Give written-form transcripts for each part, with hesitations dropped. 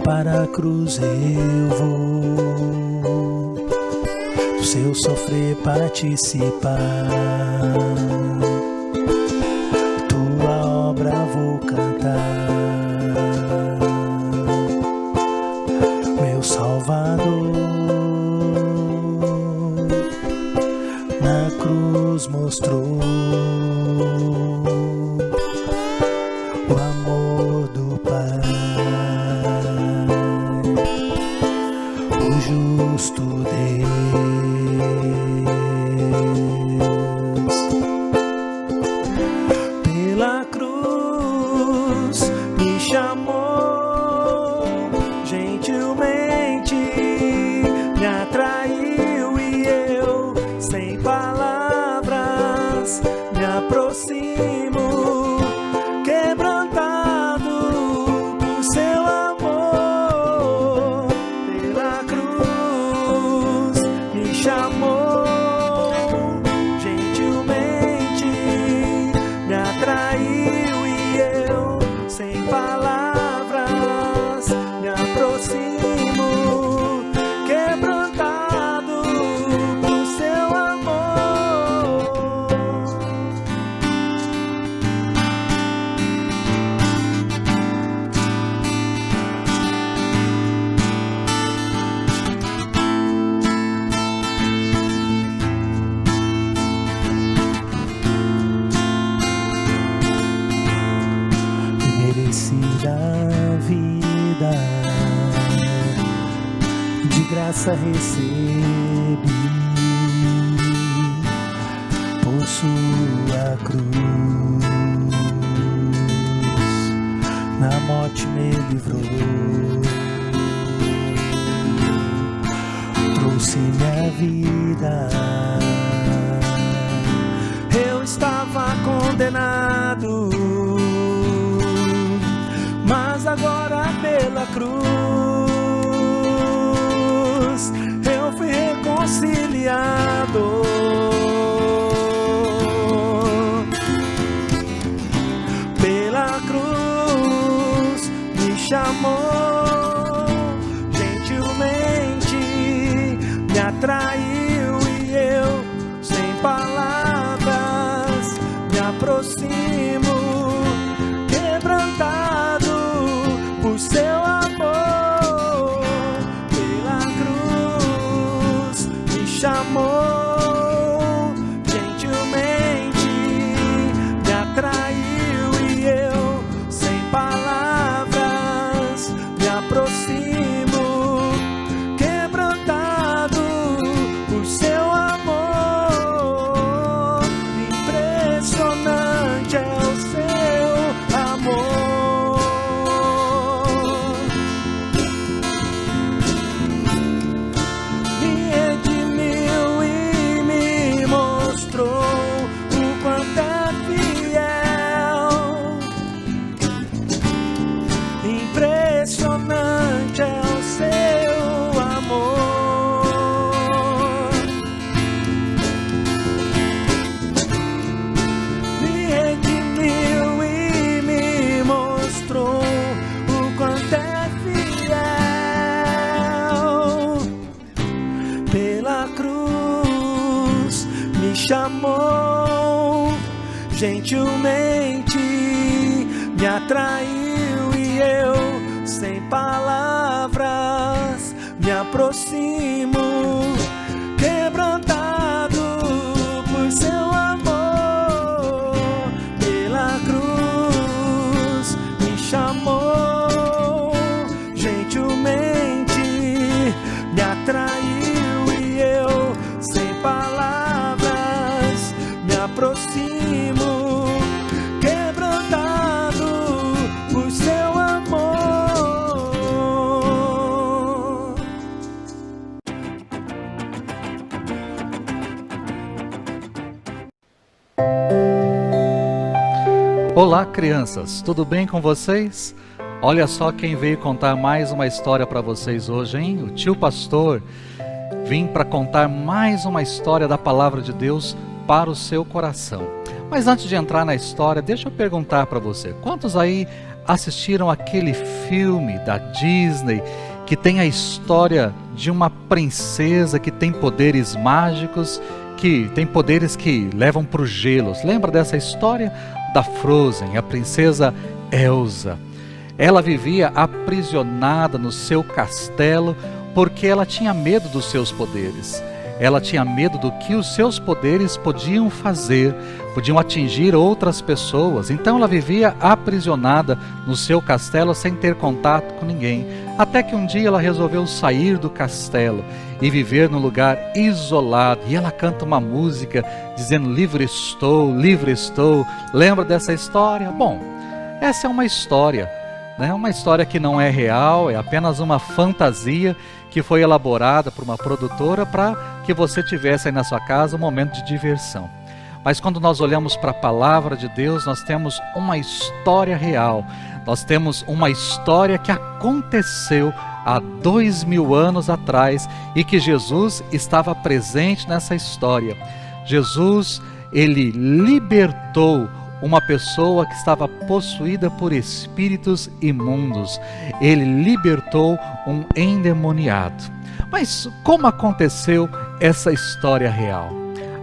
para a cruz eu vou, do seu sofrer participar, tua obra vou cantar, meu Salvador, na cruz mostrou o amor do Pai, o justo Deus. Pela cruz me chamou, gentilmente me atraiu e eu, sem palavras, me aproximo, quebrantado por seu amor. Pela cruz me chamou, gentilmente me atraiu e eu, sem palavras, me aproximo, quebrantado por seu amor. Merecida vida, de graça recebi, por sua cruz, na morte me livrou, trouxe minha vida. Eu estava condenado, mas agora pela cruz eu fui reconciliado. Pela cruz me chamou, gentilmente me atraiu e eu, sem palavras, me aproximo, quebrantado por seu amor. Pela cruz me chamou, gentilmente me atraiu e eu, sem palavras, me aproximo, quebrantado por seu amor. Impressionante é o seu amor. Me redimiu e me mostrou o quanto é fiel. Impressionante é o seu amor. Me redimiu e me mostrou o quanto é fiel. Pela cruz me chamou, gentilmente me atraiu e eu, sem palavras, me aproximo, quebrantado por seu amor. Pela cruz me chamou, gentilmente me atraiu e eu, sem palavras, me aproximo, quebrantado por seu amor. Olá, crianças, tudo bem com vocês? Olha só quem veio contar mais uma história para vocês hoje, hein? O tio Pastor. Vim para contar mais uma história da Palavra de Deus para o seu coração. Mas antes de entrar na história, deixa eu perguntar para você, quantos aí assistiram aquele filme da Disney que tem a história de uma princesa que tem poderes mágicos, que tem poderes que levam para o gelo? Lembra dessa história da Frozen, a princesa Elsa? Ela vivia aprisionada no seu castelo porque ela tinha medo dos seus poderes. Ela tinha medo do que os seus poderes podiam fazer, podiam atingir outras pessoas. Então ela vivia aprisionada no seu castelo sem ter contato com ninguém. Até que um dia ela resolveu sair do castelo e viver num lugar isolado. E ela canta uma música dizendo: livre estou, livre estou. Lembra dessa história? Bom, essa é uma história, né? Uma história que não é real, é apenas uma fantasia que foi elaborada por uma produtora para que você tivesse aí na sua casa um momento de diversão. Mas quando nós olhamos para a palavra de Deus, nós temos uma história real. Nós temos uma história que aconteceu há 2000 anos atrás e que Jesus estava presente nessa história. Jesus, ele libertou uma pessoa que estava possuída por espíritos imundos. Ele libertou um endemoniado. Mas como aconteceu essa história real?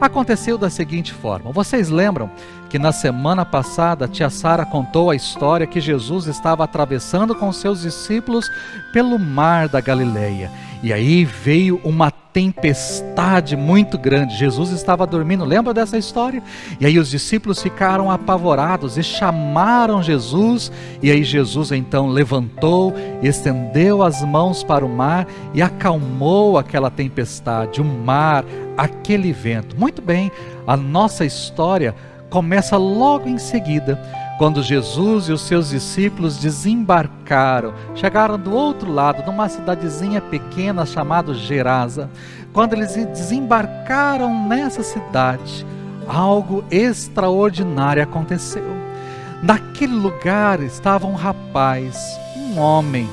Aconteceu da seguinte forma: vocês lembram que na semana passada a tia Sara contou a história que Jesus estava atravessando com seus discípulos pelo mar da Galileia. E aí veio uma tempestade muito grande. Jesus estava dormindo, lembra dessa história? E aí os discípulos ficaram apavorados e chamaram Jesus. E aí Jesus então levantou, estendeu as mãos para o mar e acalmou aquela tempestade, o mar, aquele vento. Muito bem, a nossa história começa logo em seguida, quando Jesus e os seus discípulos desembarcaram, chegaram do outro lado, numa cidadezinha pequena chamada Gerasa. Quando eles desembarcaram nessa cidade, algo extraordinário aconteceu. Naquele lugar estava um rapaz, um homem,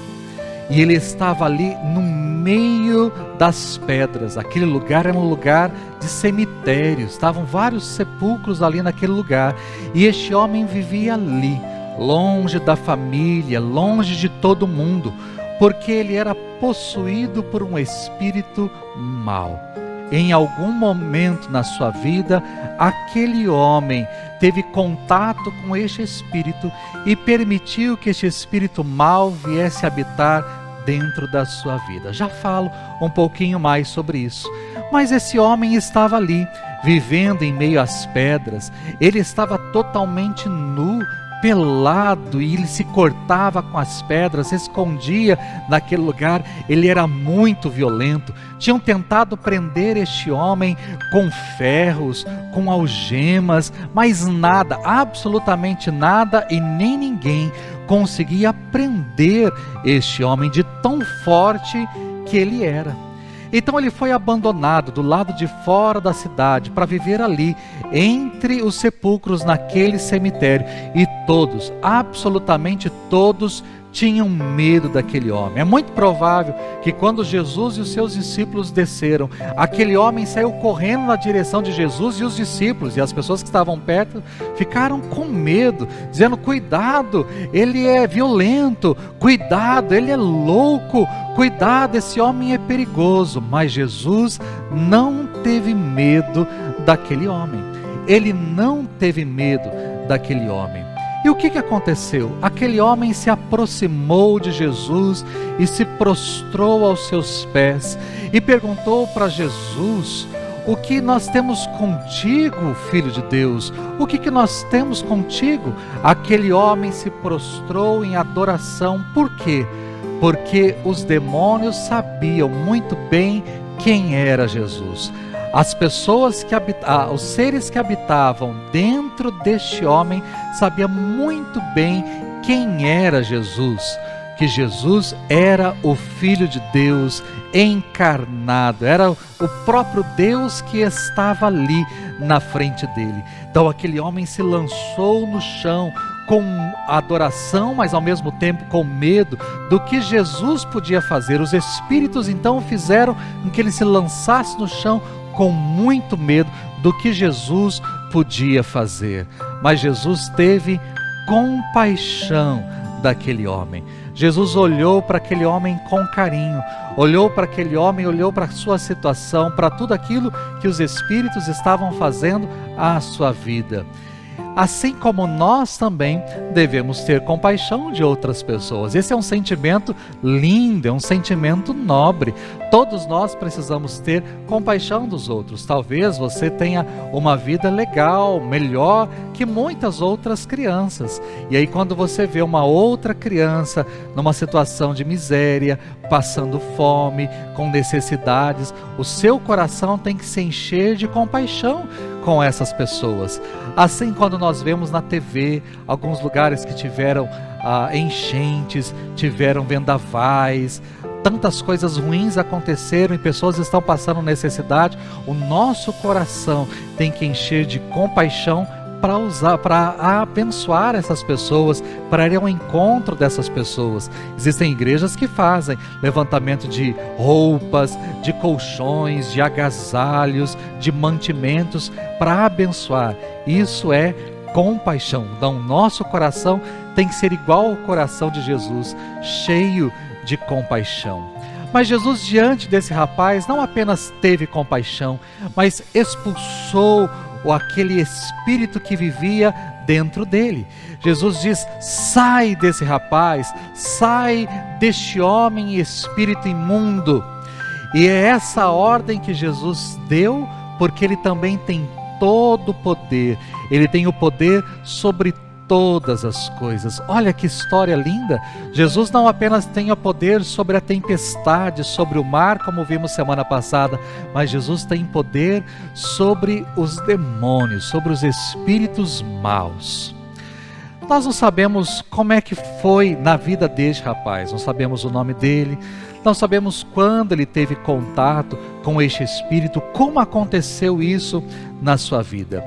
e ele estava ali no meio das pedras. Aquele lugar era um lugar de cemitério, estavam vários sepulcros ali naquele lugar, e este homem vivia ali, longe da família, longe de todo mundo, porque ele era possuído por um espírito mau. Em algum momento na sua vida, aquele homem teve contato com este espírito e permitiu que este espírito mau viesse habitar dentro da sua vida. Já falo um pouquinho mais sobre isso. Mas esse homem estava ali, vivendo em meio às pedras. Ele estava totalmente nu, pelado, e ele se cortava com as pedras, se escondia naquele lugar. Ele era muito violento. Tinham tentado prender este homem com ferros, com algemas, mas nada, absolutamente nada, e nem ninguém conseguia prender este homem, de tão forte que ele era. Então ele foi abandonado do lado de fora da cidade para viver ali, entre os sepulcros, naquele cemitério. E todos, absolutamente todos, tinham medo daquele homem. É muito provável que quando Jesus e os seus discípulos desceram, aquele homem saiu correndo na direção de Jesus e os discípulos, e as pessoas que estavam perto ficaram com medo, dizendo: cuidado, ele é violento, cuidado, ele é louco, cuidado, esse homem é perigoso. Mas Jesus não teve medo daquele homem. Ele não teve medo daquele homem. E o que aconteceu? Aquele homem se aproximou de Jesus e se prostrou aos seus pés e perguntou para Jesus: o que nós temos contigo, Filho de Deus? O que nós temos contigo? Aquele homem se prostrou em adoração. Por quê? Porque os demônios sabiam muito bem quem era Jesus. As pessoas que os seres que habitavam dentro deste homem sabiam muito bem quem era Jesus, que Jesus era o Filho de Deus encarnado, era o próprio Deus que estava ali na frente dele. Então aquele homem se lançou no chão com adoração, mas ao mesmo tempo com medo do que Jesus podia fazer. Os espíritos então fizeram com que ele se lançasse no chão com muito medo do que Jesus podia fazer, mas Jesus teve compaixão daquele homem. Jesus olhou para aquele homem com carinho, olhou para aquele homem, olhou para a sua situação, para tudo aquilo que os Espíritos estavam fazendo à sua vida. Assim como nós também devemos ter compaixão de outras pessoas. Esse é um sentimento lindo, é um sentimento nobre. Todos nós precisamos ter compaixão dos outros. Talvez você tenha uma vida legal, melhor que muitas outras crianças. E aí quando você vê uma outra criança numa situação de miséria, passando fome, com necessidades, o seu coração tem que se encher de compaixão com essas pessoas. Assim, quando nós vemos na TV alguns lugares que tiveram enchentes, tiveram vendavais, tantas coisas ruins aconteceram e pessoas estão passando necessidade, o nosso coração tem que encher de compaixão para abençoar essas pessoas, para ir ao encontro dessas pessoas. Existem igrejas que fazem levantamento de roupas, de colchões, de agasalhos, de mantimentos para abençoar. Isso é compaixão. Então, nosso coração tem que ser igual ao coração de Jesus, cheio de compaixão. Mas Jesus, diante desse rapaz, não apenas teve compaixão, mas expulsou aquele espírito que vivia dentro dele. Jesus diz: sai desse rapaz, sai deste homem, espírito imundo. E é essa ordem que Jesus deu, porque ele também tem todo o poder. Ele tem o poder sobre todas as coisas. Olha que história linda! Jesus não apenas tem o poder sobre a tempestade, sobre o mar, como vimos semana passada, mas Jesus tem poder sobre os demônios, sobre os espíritos maus. Nós não sabemos como é que foi na vida deste rapaz, não sabemos o nome dele, não sabemos quando ele teve contato com este espírito, como aconteceu isso na sua vida.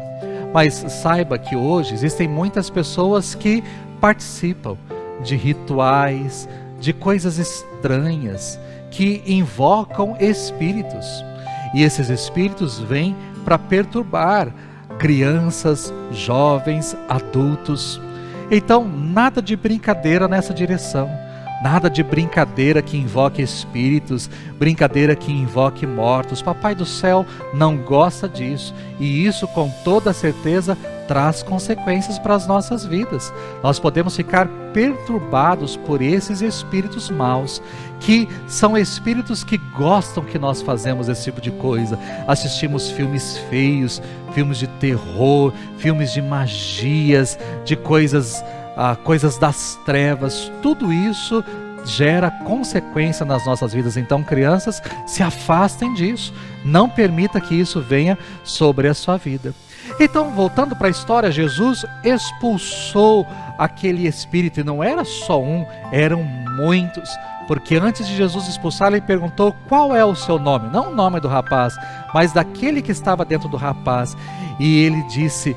Mas saiba que hoje existem muitas pessoas que participam de rituais, de coisas estranhas, que invocam espíritos. E esses espíritos vêm para perturbar crianças, jovens, adultos. Então, nada de brincadeira nessa direção. Nada de brincadeira que invoque espíritos, brincadeira que invoque mortos. Papai do céu não gosta disso. E isso, com toda certeza, traz consequências para as nossas vidas. Nós podemos ficar perturbados por esses espíritos maus, que são espíritos que gostam que nós fazemos esse tipo de coisa. Assistimos filmes feios, filmes de terror, filmes de magias, de coisas das trevas. Tudo isso gera consequência nas nossas vidas. Então, crianças, se afastem disso. Não permita que isso venha sobre a sua vida. Então, voltando para a história, Jesus expulsou aquele espírito. E não era só um, eram muitos. Porque antes de Jesus expulsar, ele perguntou: qual é o seu nome? Não o nome do rapaz, mas daquele que estava dentro do rapaz. E ele disse: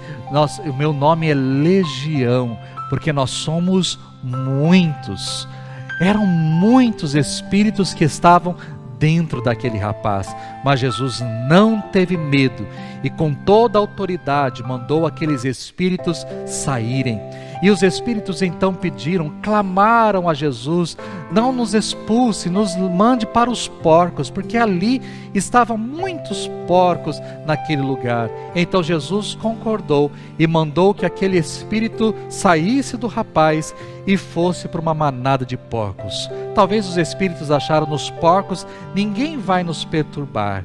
o meu nome é Legião, porque nós somos muitos. Eram muitos espíritos que estavam dentro daquele rapaz, mas Jesus não teve medo e com toda a autoridade mandou aqueles espíritos saírem. E os espíritos então pediram, clamaram a Jesus: não nos expulse, nos mande para os porcos, porque ali estavam muitos porcos naquele lugar. Então Jesus concordou e mandou que aquele espírito saísse do rapaz e fosse para uma manada de porcos. Talvez os espíritos acharam: nos porcos ninguém vai nos perturbar.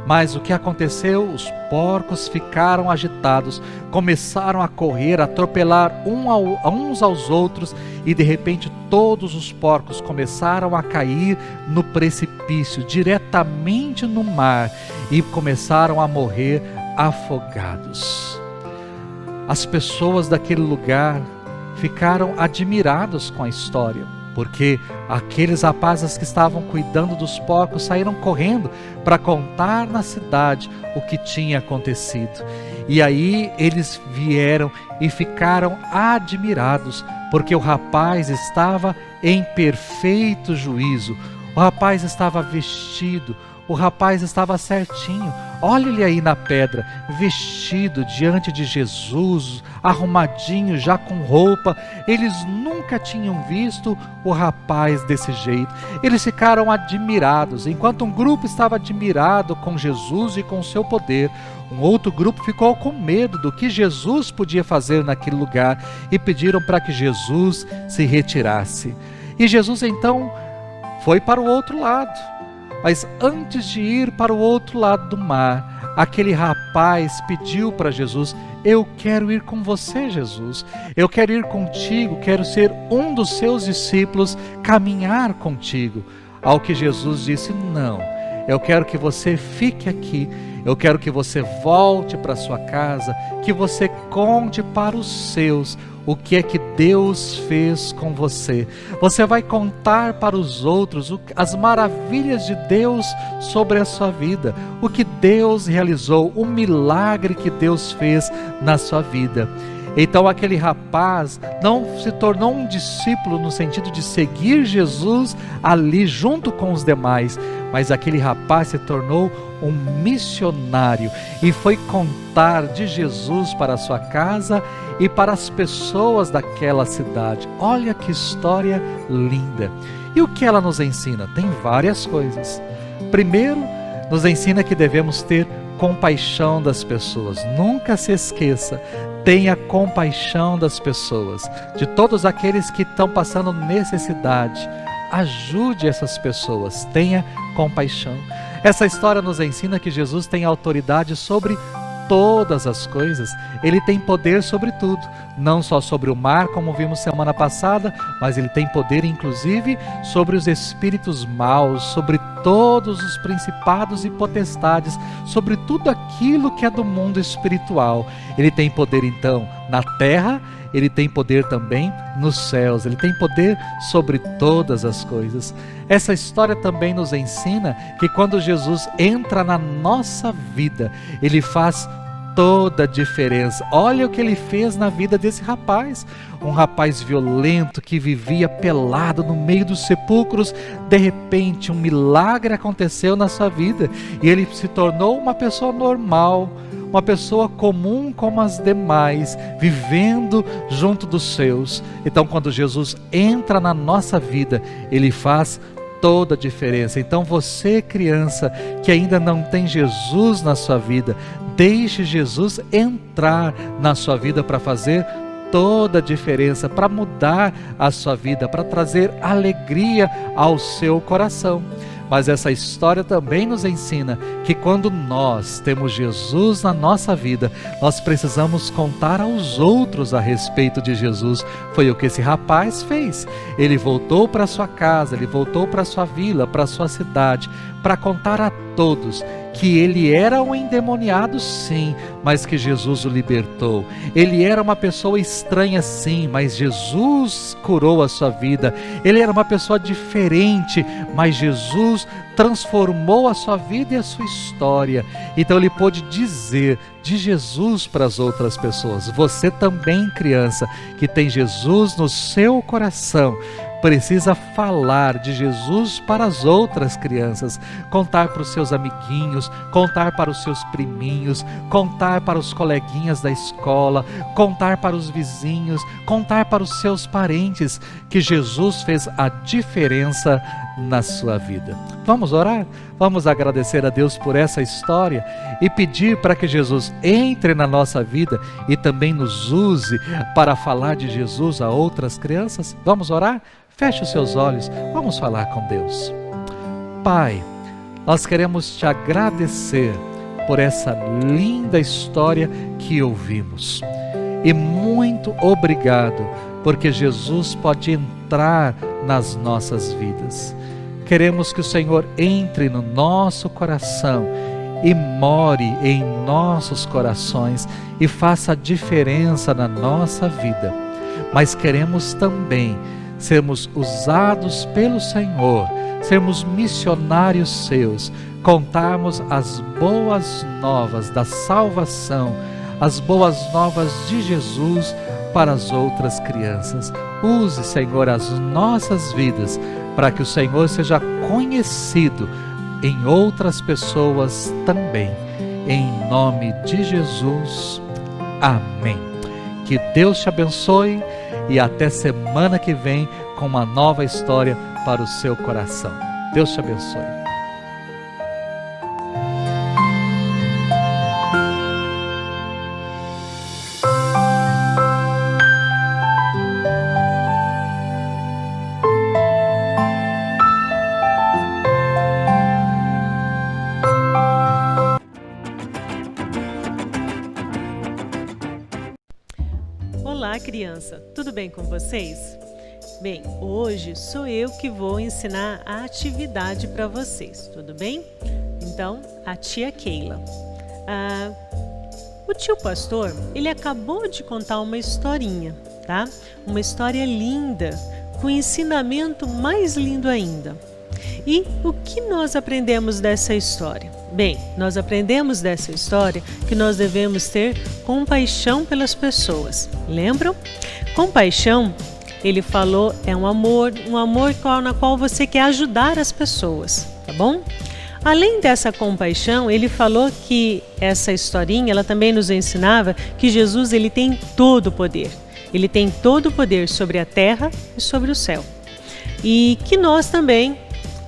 Mas o que aconteceu? Os porcos ficaram agitados, começaram a correr, a atropelar uns aos outros, e de repente todos os porcos começaram a cair no precipício, diretamente no mar, e começaram a morrer afogados. As pessoas daquele lugar ficaram admirados com a história, porque aqueles rapazes que estavam cuidando dos porcos saíram correndo para contar na cidade o que tinha acontecido. E aí eles vieram e ficaram admirados, porque o rapaz estava em perfeito juízo. O rapaz estava vestido O rapaz estava certinho. Olha ele aí na pedra, vestido diante de Jesus, arrumadinho, já com roupa. Eles nunca tinham visto o rapaz desse jeito. Eles ficaram admirados. Enquanto um grupo estava admirado com Jesus e com seu poder, um outro grupo ficou com medo do que Jesus podia fazer naquele lugar e pediram para que Jesus se retirasse. E Jesus então foi para o outro lado. Mas antes de ir para o outro lado do mar, aquele rapaz pediu para Jesus: eu quero ir com você, Jesus. Eu quero ir contigo, quero ser um dos seus discípulos, caminhar contigo. Ao que Jesus disse: não, eu quero que você fique aqui. Eu quero que você volte para sua casa, que você conte para os seus o que é que Deus fez com você. Você vai contar para os outros as maravilhas de Deus sobre a sua vida, o que Deus realizou, o milagre que Deus fez na sua vida. Então aquele rapaz não se tornou um discípulo no sentido de seguir Jesus ali junto com os demais, mas aquele rapaz se tornou um missionário e foi contar de Jesus para a sua casa e para as pessoas daquela cidade. Olha que história linda! E o que ela nos ensina? Tem várias coisas. Primeiro, nos ensina que devemos ter compaixão das pessoas. Nunca se esqueça, tenha compaixão das pessoas, de todos aqueles que estão passando necessidade. Ajude essas pessoas, tenha compaixão. Essa história nos ensina que Jesus tem autoridade sobre todas as coisas. Ele tem poder sobre tudo, não só sobre o mar, como vimos semana passada, mas ele tem poder inclusive sobre os espíritos maus, sobre todos os principados e potestades, sobre tudo aquilo que é do mundo espiritual. Ele tem poder então na terra, ele tem poder também nos céus, ele tem poder sobre todas as coisas. Essa história também nos ensina que quando Jesus entra na nossa vida, ele faz toda a diferença. Olha o que ele fez na vida desse rapaz, um rapaz violento que vivia pelado no meio dos sepulcros. De repente um milagre aconteceu na sua vida e ele se tornou uma pessoa normal, uma pessoa comum como as demais, vivendo junto dos seus. Então quando Jesus entra na nossa vida, ele faz toda a diferença. Então você, criança, que ainda não tem Jesus na sua vida, deixe Jesus entrar na sua vida para fazer toda a diferença, para mudar a sua vida, para trazer alegria ao seu coração. Mas essa história também nos ensina que quando nós temos Jesus na nossa vida, nós precisamos contar aos outros a respeito de Jesus. Foi o que esse rapaz fez. Ele voltou para sua casa, ele voltou para sua vila, para sua cidade, para contar a todos que ele era um endemoniado sim, mas que Jesus o libertou. Ele era uma pessoa estranha sim, mas Jesus curou a sua vida. Ele era uma pessoa diferente, mas Jesus transformou a sua vida e a sua história. Então ele pôde dizer de Jesus para as outras pessoas. Você também, criança, que tem Jesus no seu coração, precisa falar de Jesus para as outras crianças, contar para os seus amiguinhos, contar para os seus priminhos, contar para os coleguinhas da escola, contar para os vizinhos, contar para os seus parentes que Jesus fez a diferença na sua vida. Vamos orar? Vamos agradecer a Deus por essa história e pedir para que Jesus entre na nossa vida e também nos use para falar de Jesus a outras crianças? Vamos orar? Feche os seus olhos, vamos falar com Deus. Pai, nós queremos te agradecer por essa linda história que ouvimos. E muito obrigado, porque Jesus pode entrar nas nossas vidas. Queremos que o Senhor entre no nosso coração e more em nossos corações e faça a diferença na nossa vida. Mas queremos também sermos usados pelo Senhor, sermos missionários seus, contarmos as boas novas da salvação, as boas novas de Jesus para as outras crianças. Use, Senhor, as nossas vidas para que o Senhor seja conhecido em outras pessoas também. Em nome de Jesus. Amém. Que Deus te abençoe e até semana que vem com uma nova história para o seu coração. Deus te abençoe. Olá, criança! Tudo bem com vocês? Bem, hoje sou eu que vou ensinar a atividade para vocês, tudo bem? Então, a tia Keila. O tio pastor, ele acabou de contar uma historinha, tá? Uma história linda, com ensinamento mais lindo ainda. E o que nós aprendemos dessa história? Bem, nós aprendemos dessa história que nós devemos ter compaixão pelas pessoas. Lembram? Compaixão, ele falou, é um amor na qual você quer ajudar as pessoas, tá bom? Além dessa compaixão, ele falou que essa historinha, ela também nos ensinava que Jesus, ele tem todo o poder. Ele tem todo o poder sobre a terra e sobre o céu. E que nós também,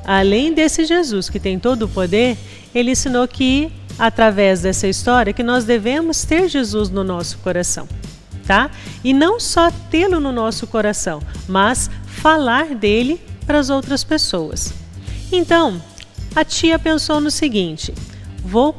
além desse Jesus que tem todo o poder, ele ensinou que, através dessa história, que nós devemos ter Jesus no nosso coração, tá? E não só tê-lo no nosso coração, mas falar dele para as outras pessoas. Então, a tia pensou no seguinte: vou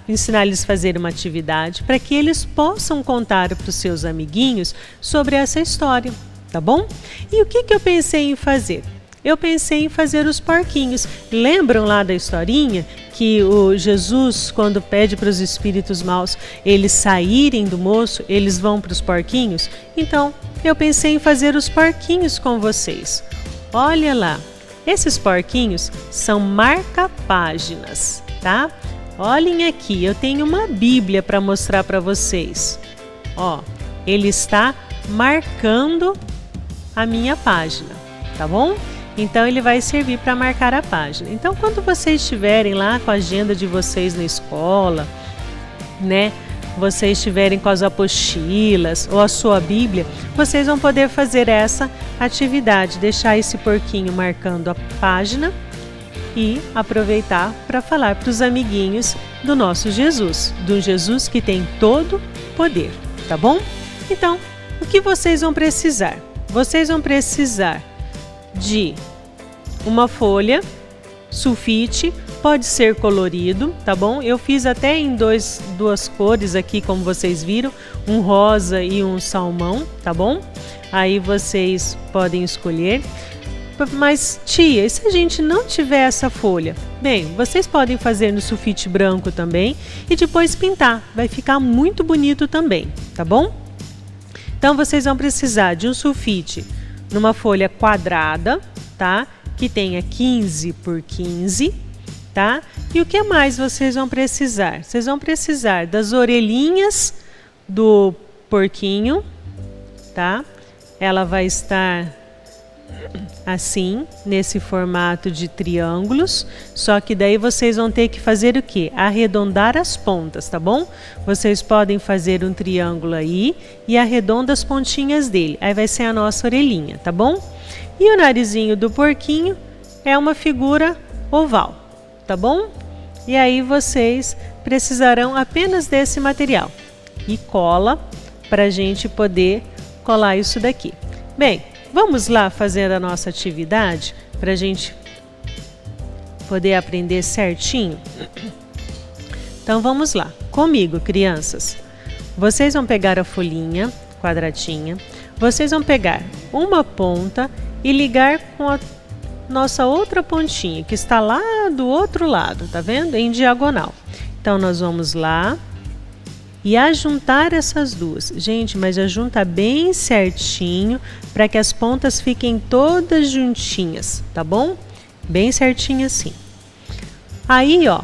ensinar eles a fazer uma atividade para que eles possam contar para os seus amiguinhos sobre essa história, tá bom? E o que eu pensei em fazer? Eu pensei em fazer os porquinhos. Lembram lá da historinha que o Jesus, quando pede para os espíritos maus eles saírem do moço, eles vão para os porquinhos? Então, eu pensei em fazer os porquinhos com vocês. Olha lá, esses porquinhos são marca-páginas, tá? Olhem aqui, eu tenho uma Bíblia para mostrar para vocês. Ó, ele está marcando a minha página, tá bom? Então, ele vai servir para marcar a página. Então, quando vocês estiverem lá com a agenda de vocês na escola, né? Vocês estiverem com as apostilas ou a sua Bíblia, vocês vão poder fazer essa atividade, deixar esse porquinho marcando a página e aproveitar para falar para os amiguinhos do nosso Jesus, do Jesus que tem todo poder, tá bom? Então, o que vocês vão precisar? Vocês vão precisar de uma folha, sulfite, pode ser colorido, tá bom? Eu fiz até em duas cores aqui, como vocês viram, um rosa e um salmão, tá bom? Aí vocês podem escolher. Mas, tia, e se a gente não tiver essa folha? Bem, vocês podem fazer no sulfite branco também e depois pintar, vai ficar muito bonito também, tá bom? Então, vocês vão precisar de um sulfite numa folha quadrada, tá? Que tenha 15 por 15, tá? E o que mais vocês vão precisar? Vocês vão precisar das orelhinhas do porquinho, tá? Ela vai estar assim, nesse formato de triângulos, só que daí vocês vão ter que fazer o quê? Arredondar as pontas, tá bom? Vocês podem fazer um triângulo aí e arredonda as pontinhas dele, aí vai ser a nossa orelhinha, tá bom? E o narizinho do porquinho é uma figura oval, tá bom? E aí vocês precisarão apenas desse material e cola para a gente poder colar isso daqui. Bem, vamos lá fazer a nossa atividade para a gente poder aprender certinho? Então vamos lá, comigo, crianças. Vocês vão pegar a folhinha quadradinha, vocês vão pegar uma ponta e ligar com a nossa outra pontinha, que está lá do outro lado, tá vendo? Em diagonal. Então nós vamos lá e ajuntar essas duas. Gente, mas ajunta bem certinho para que as pontas fiquem todas juntinhas, tá bom? Bem certinho assim. Aí, ó,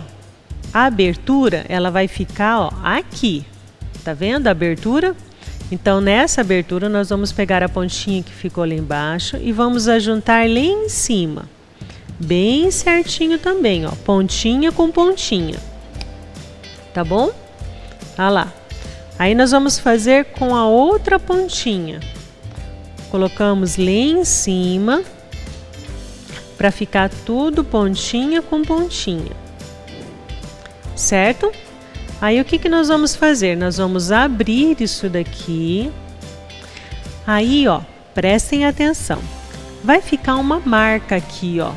a abertura, ela vai ficar, ó, aqui. Tá vendo a abertura? Então, nessa abertura, nós vamos pegar a pontinha que ficou lá embaixo e vamos ajuntar lá em cima. bem certinho também, ó, pontinha com pontinha. Tá bom? Olha lá. Aí nós vamos fazer com a outra pontinha. Colocamos lá em cima para ficar tudo pontinha com pontinha. Certo? Aí o que que nós vamos fazer? Nós vamos abrir isso daqui. Aí, ó, prestem atenção. Vai ficar uma marca aqui, ó,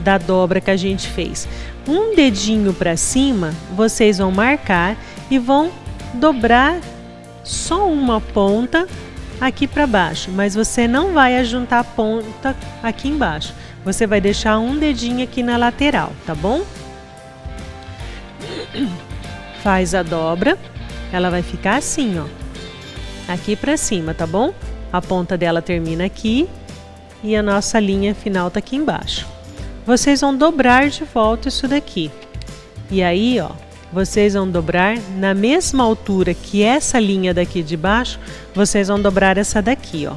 da dobra que a gente fez. Um dedinho para cima, vocês vão marcar e vão dobrar só uma ponta aqui para baixo, mas você não vai ajuntar a ponta aqui embaixo. Você vai deixar um dedinho aqui na lateral, tá bom? Faz a dobra, ela vai ficar assim, ó, aqui para cima, tá bom? A ponta dela termina aqui e a nossa linha final tá aqui embaixo. Vocês vão dobrar de volta isso daqui. E aí, ó, vocês vão dobrar na mesma altura que essa linha daqui de baixo, vocês vão dobrar essa daqui, ó.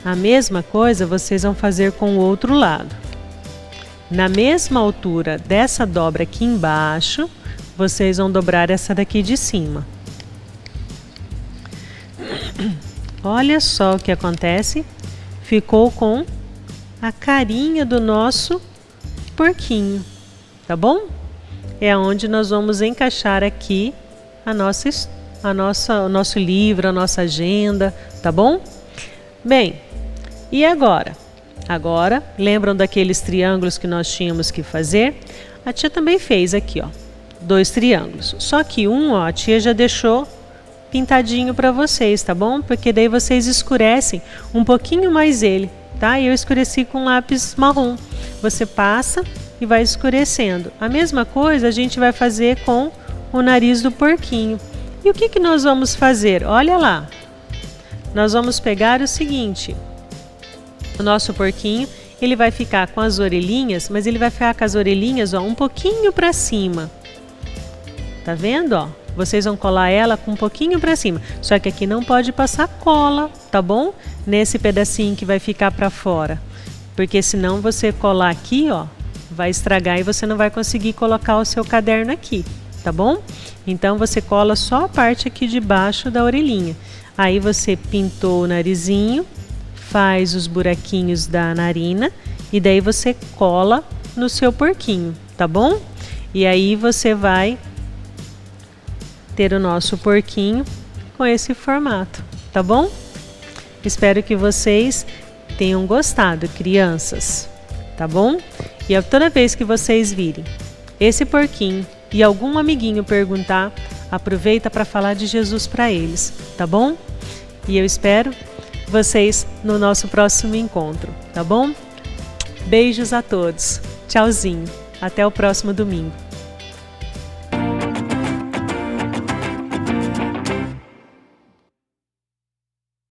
A mesma coisa vocês vão fazer com o outro lado. Na mesma altura dessa dobra aqui embaixo, vocês vão dobrar essa daqui de cima. Olha só o que acontece. Ficou com a carinha do nosso porquinho, tá bom? É onde nós vamos encaixar aqui o nosso livro, a nossa agenda, tá bom? Bem, e agora? Agora, lembram daqueles triângulos que nós tínhamos que fazer? A tia também fez aqui, ó, 2 triângulos. Só que ó, a tia já deixou pintadinho para vocês, tá bom? Porque daí vocês escurecem um pouquinho mais ele, tá? E eu escureci com lápis marrom. Você passa e vai escurecendo. A mesma coisa a gente vai fazer com o nariz do porquinho. E o que que nós vamos fazer? Olha lá. Nós vamos pegar o seguinte. O nosso porquinho, ele vai ficar com as orelhinhas, mas ele vai ficar com as orelhinhas, ó, um pouquinho para cima. Tá vendo, ó? Vocês vão colar ela com um pouquinho para cima. Só que aqui não pode passar cola, tá bom? Nesse pedacinho que vai ficar para fora. Porque senão você colar aqui, ó, vai estragar e você não vai conseguir colocar o seu caderno aqui, tá bom? Então você cola só a parte aqui de baixo da orelhinha. Aí você pintou o narizinho, faz os buraquinhos da narina e daí você cola no seu porquinho, tá bom? E aí você vai ter o nosso porquinho com esse formato, tá bom? Espero que vocês tenham gostado, crianças, tá bom? E toda vez que vocês virem esse porquinho e algum amiguinho perguntar, aproveita para falar de Jesus para eles, tá bom? E eu espero vocês no nosso próximo encontro, tá bom? Beijos a todos. Tchauzinho. Até o próximo domingo.